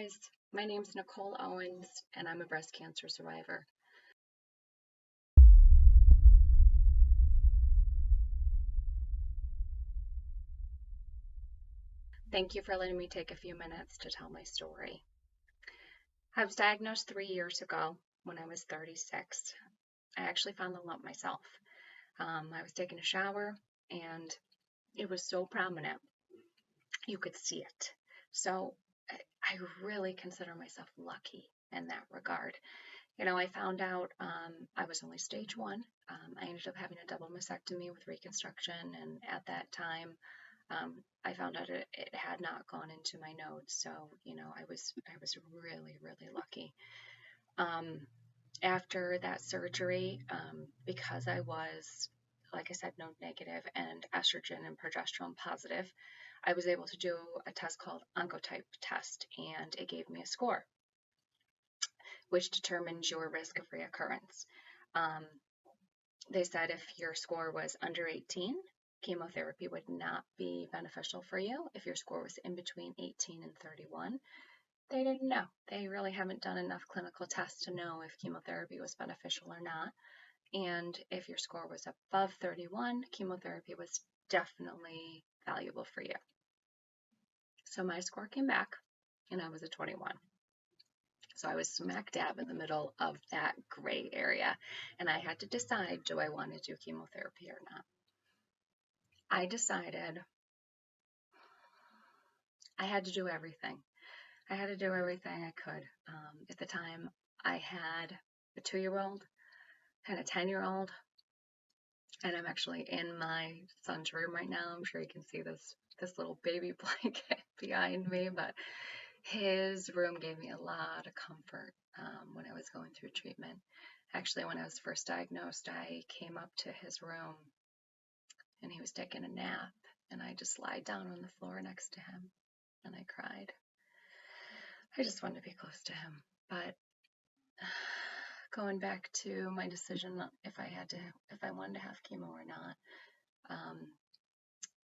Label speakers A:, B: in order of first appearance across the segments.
A: guys, my name's Nicole Owens, and I'm a breast cancer survivor. Thank you for letting me take a few minutes to tell my story. I was diagnosed 3 years ago when I was 36. I actually found the lump myself. I was taking a shower, and it was so prominent, you could see it. So I really consider myself lucky in that regard. I found out I was only stage one. I ended up having a double mastectomy with reconstruction, and at that time, I found out it had not gone into my nodes. So, I was really, really lucky. Um, After that surgery, because I was, like I said, node negative and estrogen and progesterone positive, I was able to do a test called Oncotype test, and it gave me a score, which determines your risk of reoccurrence. Um, they said if your score was under 18, chemotherapy would not be beneficial for you. If your score was in between 18 and 31, they didn't know. They really haven't done enough clinical tests to know if chemotherapy was beneficial or not. And if your score was above 31, chemotherapy was definitely valuable for you. So my score came back, and I was a 21. So I was smack dab in the middle of that gray area, and I had to decide, do I want to do chemotherapy or not? I decided I had to do everything. I had to do everything I could. At the time, I had a 2-year-old, had a 10-year-old, and I'm actually in my son's room right now. I'm sure you can see this little baby blanket behind me, but his room gave me a lot of comfort when I was going through treatment. Actually, when I was first diagnosed, I came up to his room and he was taking a nap, and I just lied down on the floor next to him and I cried. I just wanted to be close to him. But going back to my decision if I wanted to have chemo or not,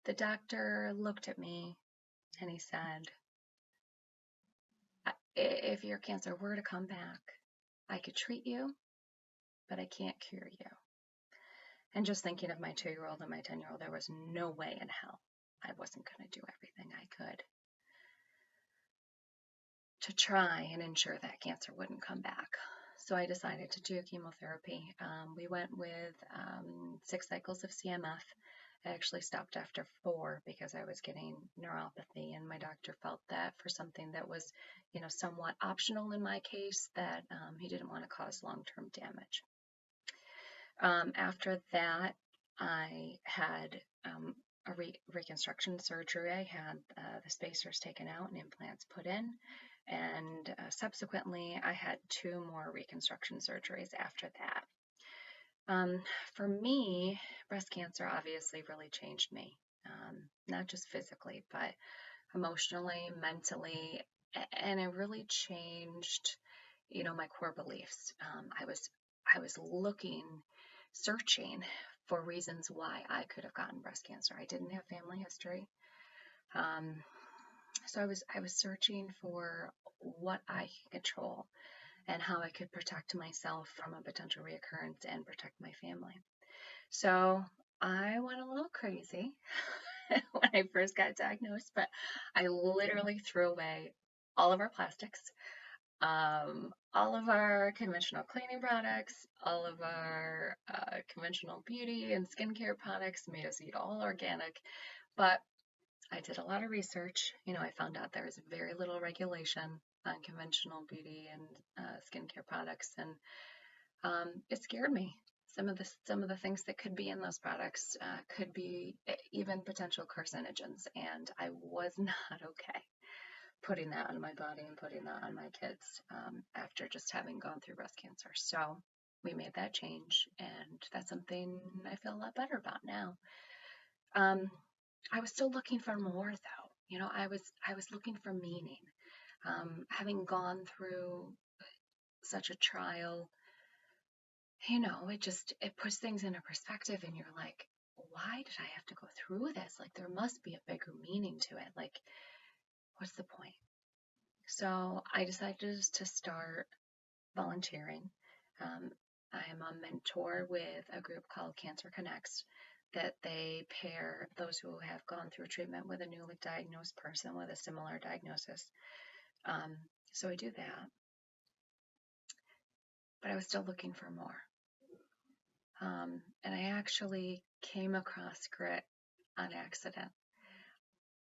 A: the doctor looked at me and he said, if your cancer were to come back, I could treat you, but I can't cure you. And just thinking of my 2-year-old and my 10-year-old, there was no way in hell I wasn't going to do everything I could to try and ensure that cancer wouldn't come back. So I decided to do chemotherapy. We went with 6 cycles of CMF. I actually stopped after 4 because I was getting neuropathy, and my doctor felt that for something that was, somewhat optional in my case, that he didn't want to cause long-term damage. After that, I had a reconstruction surgery. I had the spacers taken out and implants put in, and subsequently I had 2 more reconstruction surgeries after that. For me, breast cancer obviously really changed me, not just physically, but emotionally, mentally, and it really changed, my core beliefs. I was searching for reasons why I could have gotten breast cancer. I didn't have family history. So I was searching for what I could control and how I could protect myself from a potential reoccurrence and protect my family. So I went a little crazy when I first got diagnosed, but I literally threw away all of our plastics, all of our conventional cleaning products, all of our conventional beauty and skincare products, made us eat all organic. But I did a lot of research. I found out there was very little regulation on conventional beauty and skincare products, and it scared me. Some of the things that could be in those products could be even potential carcinogens, and I was not okay putting that on my body and putting that on my kids after just having gone through breast cancer. So we made that change, and that's something I feel a lot better about now. I was still looking for more, though. I was looking for meaning. Having gone through such a trial, it puts things into perspective, and you're like, why did I have to go through this? Like, there must be a bigger meaning to it. Like, what's the point? So I decided to start volunteering. Um, I am a mentor with a group called Cancer Connects that they pair those who have gone through treatment with a newly diagnosed person with a similar diagnosis. Um, so I do that, but I was still looking for more. And I actually came across Gryt on accident,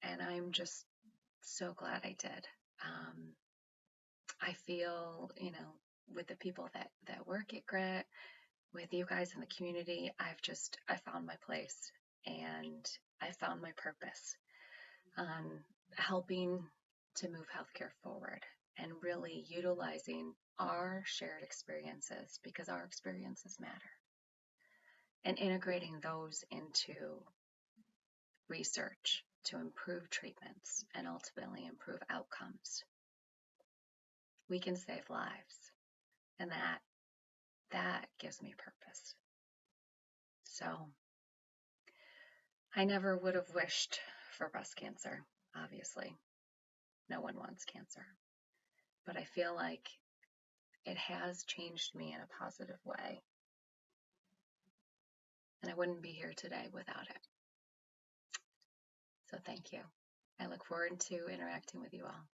A: and I'm just so glad I did. I feel, with the people that work at Gryt, with you guys in the community, I found my place and I found my purpose on helping to move healthcare forward and really utilizing our shared experiences because our experiences matter and integrating those into research to improve treatments and ultimately improve outcomes. We can save lives, and that gives me purpose. So I never would have wished for breast cancer, obviously. No one wants cancer. But I feel like it has changed me in a positive way. And I wouldn't be here today without it. So thank you. I look forward to interacting with you all.